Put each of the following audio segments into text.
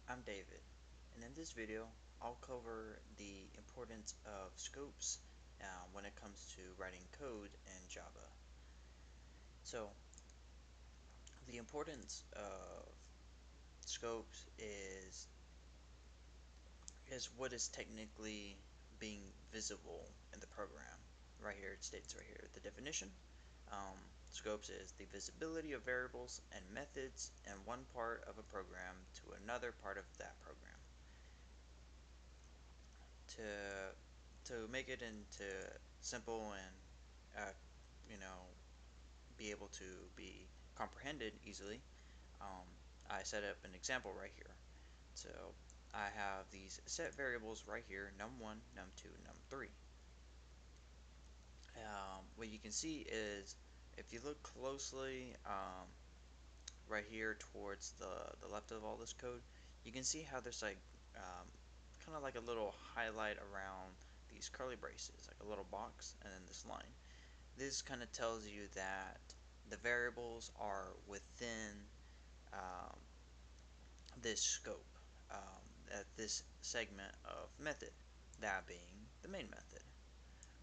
I'm David, and in this video I'll cover the importance of scopes when it comes to writing code in Java. So the importance of scopes is what is technically being visible in the program. Right here it states right here the definition. Um, Scopes is the visibility of variables and methods in one part of a program to another part of that program. To make it into simple and you know be able to be comprehended easily, um, I set up an example right here. So I have these set variables right here, num1, num2, num3. What you can see is if you look closely right here towards the left of all this code, you can see how there's like kind of like a little highlight around these curly braces, like a little box, and then this line. This kind of tells you that the variables are within um, this scope, at this segment of method, that being the main method.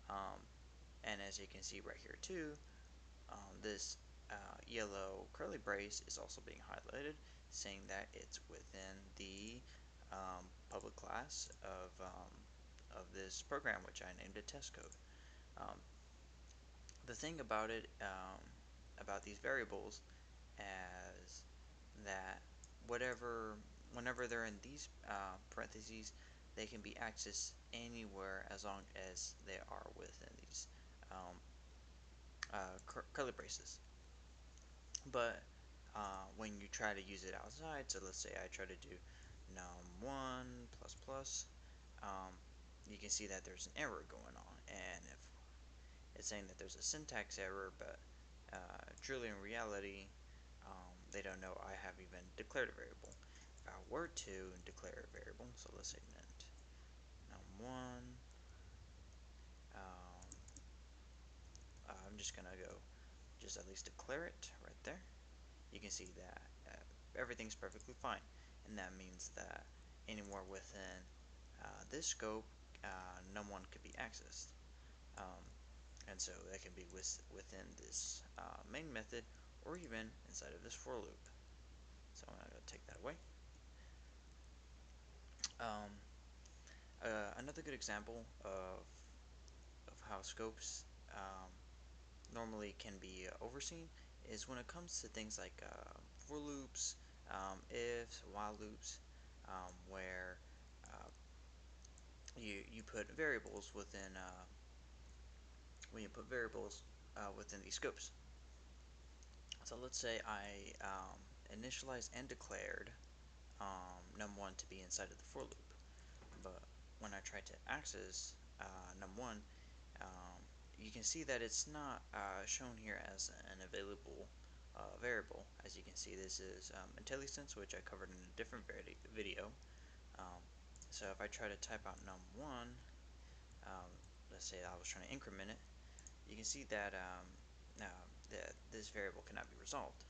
Um, and as you can see right here too, this yellow curly brace is also being highlighted, saying that it's within the public class of this program, which I named a test code. Um, the thing about it, about these variables, as that whatever, whenever they're in these parentheses, they can be accessed anywhere as long as they are within these um, curly braces. But when you try to use it outside, so let's say I try to do num1 plus plus, um, you can see that there's an error going on, and if it's saying that there's a syntax error, but truly in reality, they don't know I have even declared a variable. If I were to declare a variable, so let's say int num1, um, I'm just gonna go just at least declare it right there. You can see that everything's perfectly fine, and that means that anywhere within this scope, num1 could be accessed. Um, and so that can be within this main method or even inside of this for loop. So I'm going to go take that away. Um, Another good example of how scopes normally can be overseen is when it comes to things like for loops, ifs, while loops, where you put variables within when you put variables within these scopes. So let's say I initialized and declared num1 to be inside of the for loop, but when I try to access num1, um, you can see that it's not shown here as an available variable. As you can see, this is IntelliSense, which I covered in a different video. Um, so if I try to type out num1, let's say I was trying to increment it, you can see that this variable cannot be resolved.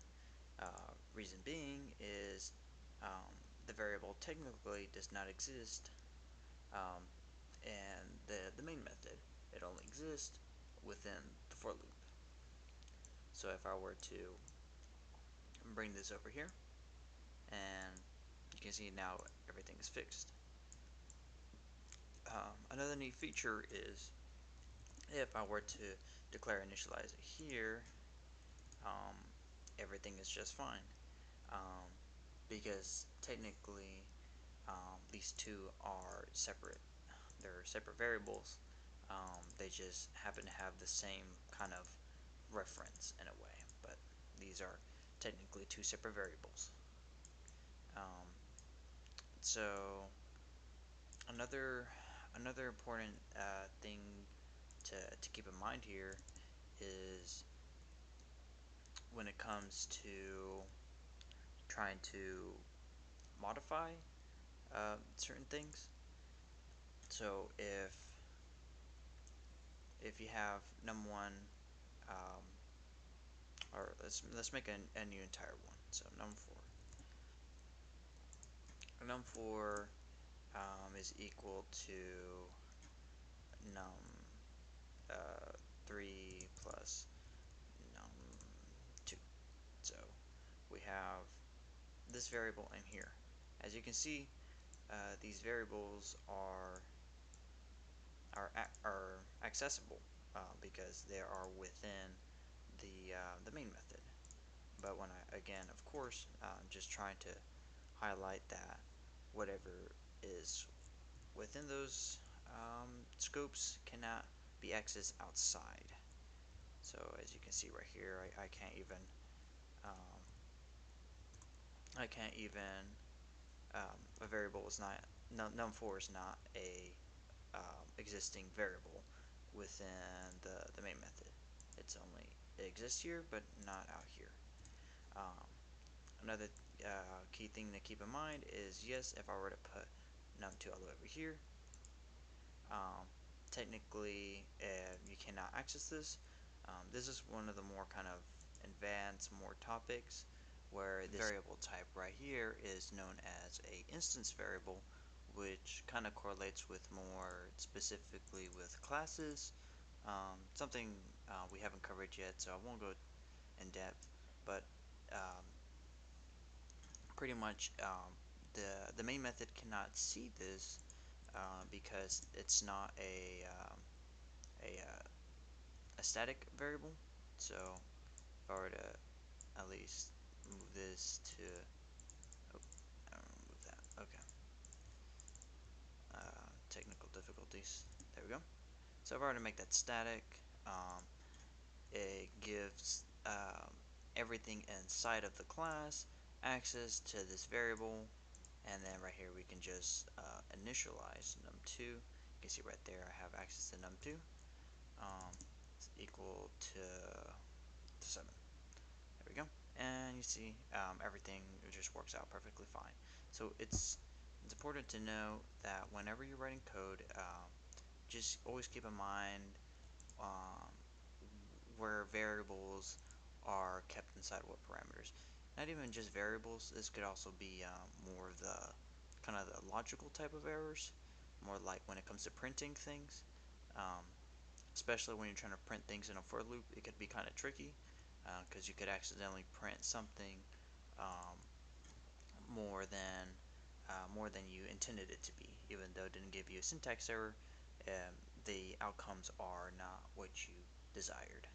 Reason being is the variable technically does not exist um, in the main method. It only exists within the for loop. So if I were to bring this over here, and you can see now everything is fixed. Another neat feature is if I were to declare initialize here, um, everything is just fine. Um, because technically these two are separate. They're separate variables. They just happen to have the same kind of reference in a way, but these are technically two separate variables. Um, so another important thing to keep in mind here is when it comes to trying to modify certain things. So if you have num1, um, or let's make a new entire one. So num4. num4 is equal to num 3 plus num2. So we have this variable in here. As you can see, these variables are accessible because they are within the main method. But when again, of course, I'm just trying to highlight that whatever is within those scopes cannot be accessed outside. So as you can see right here, I can't even um, a variable is not num4 is not a existing variable within the main method. It exists here, but not out here. Another key thing to keep in mind is, yes, if I were to put num2 all the way over here, technically you cannot access this. This is one of the more kind of advanced, more topics where this variable type right here is known as a instance variable, which kind of correlates with more specifically with classes. Something we haven't covered yet, so I won't go in depth, but um, pretty much the main method cannot see this because it's not a a static variable. So if I were to at least move this to, oh, I don't move that. Okay. Technical difficulties. There we go. So if I were to make that static, it gives everything inside of the class access to this variable, and then right here we can just initialize num2. You can see right there I have access to num2. It's equal to 7. There we go. And you see everything just works out perfectly fine. So it's important to know that whenever you're writing code, just always keep in mind um, where variables are kept inside what parameters. Not even just variables, this could also be more of the kind of the logical type of errors, more like when it comes to printing things. Um, Especially when you're trying to print things in a for loop, it could be kind of tricky because you could accidentally print something um, more than more than you intended it to be, even though it didn't give you a syntax error. The outcomes are not what you desired.